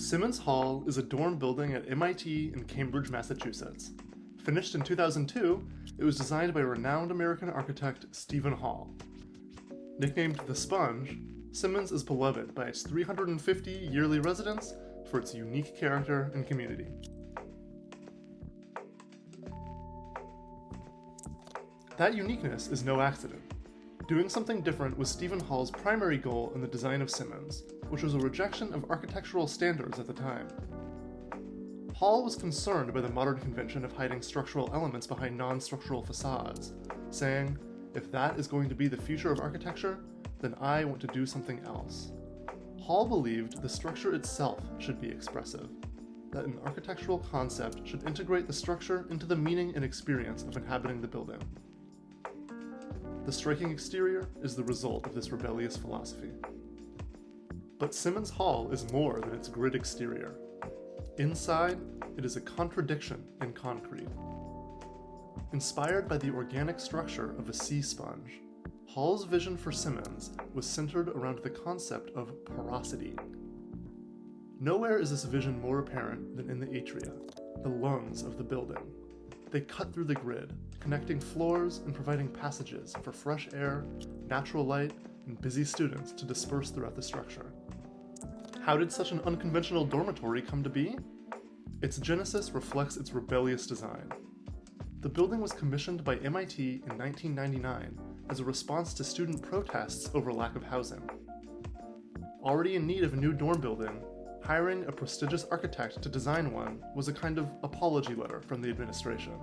Simmons Hall is a dorm building at MIT in Cambridge, Massachusetts. Finished in 2002, it was designed by renowned American architect Stephen Hall. Nicknamed the Sponge, Simmons is beloved by its 350 yearly residents for its unique character and community. That uniqueness is no accident. Doing something different was Stephen Hall's primary goal in the design of Simmons, which was a rejection of architectural standards at the time. Hall was concerned by the modern convention of hiding structural elements behind non-structural facades, saying, "If that is going to be the future of architecture, then I want to do something else." Hall believed the structure itself should be expressive, that an architectural concept should integrate the structure into the meaning and experience of inhabiting the building. The striking exterior is the result of this rebellious philosophy. But Simmons Hall is more than its grid exterior. Inside, it is a contradiction in concrete. Inspired by the organic structure of a sea sponge, Hall's vision for Simmons was centered around the concept of porosity. Nowhere is this vision more apparent than in the atria, the lungs of the building. They cut through the grid, connecting floors and providing passages for fresh air, natural light, and busy students to disperse throughout the structure. How did such an unconventional dormitory come to be? Its genesis reflects its rebellious design. The building was commissioned by MIT in 1999 as a response to student protests over lack of housing. Already in need of a new dorm building, hiring a prestigious architect to design one was a kind of apology letter from the administration.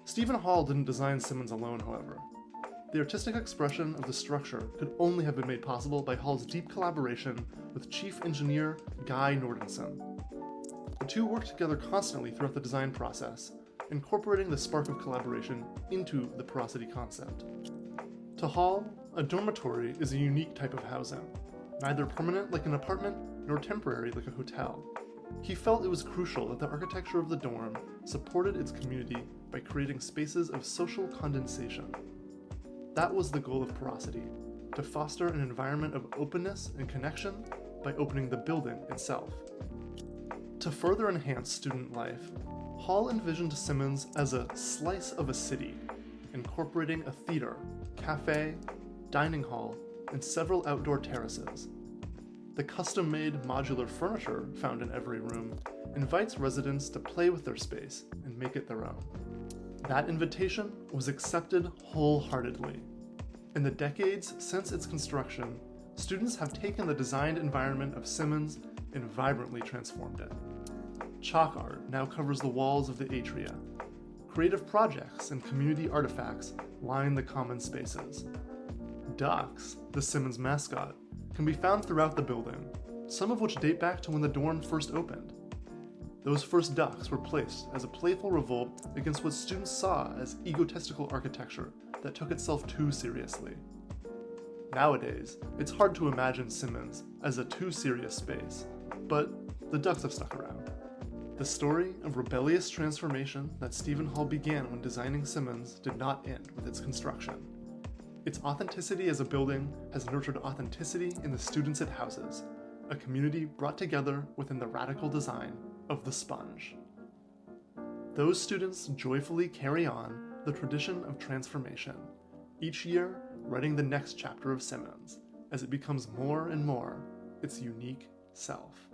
Stephen Hall didn't design Simmons alone, however. The artistic expression of the structure could only have been made possible by Hall's deep collaboration with chief engineer Guy Nordenson. The two worked together constantly throughout the design process, incorporating the spark of collaboration into the porosity concept. To Hall, a dormitory is a unique type of housing, neither permanent like an apartment nor temporary like a hotel. He felt it was crucial that the architecture of the dorm supported its community by creating spaces of social condensation. That was the goal of porosity, to foster an environment of openness and connection by opening the building itself. To further enhance student life, Hall envisioned Simmons as a slice of a city, incorporating a theater, cafe, dining hall, and several outdoor terraces. The custom-made modular furniture found in every room invites residents to play with their space and make it their own. That invitation was accepted wholeheartedly. In the decades since its construction, students have taken the designed environment of Simmons and vibrantly transformed it. Chalk art now covers the walls of the atria. Creative projects and community artifacts line the common spaces. Ducks, the Simmons mascot, can be found throughout the building, some of which date back to when the dorm first opened. Those first ducks were placed as a playful revolt against what students saw as egotistical architecture that took itself too seriously. Nowadays, it's hard to imagine Simmons as a too serious space, but the ducks have stuck around. The story of rebellious transformation that Stephen Hall began when designing Simmons did not end with its construction. Its authenticity as a building has nurtured authenticity in the students it houses, a community brought together within the radical design of the sponge. Those students joyfully carry on the tradition of transformation, each year writing the next chapter of Simmons as it becomes more and more its unique self.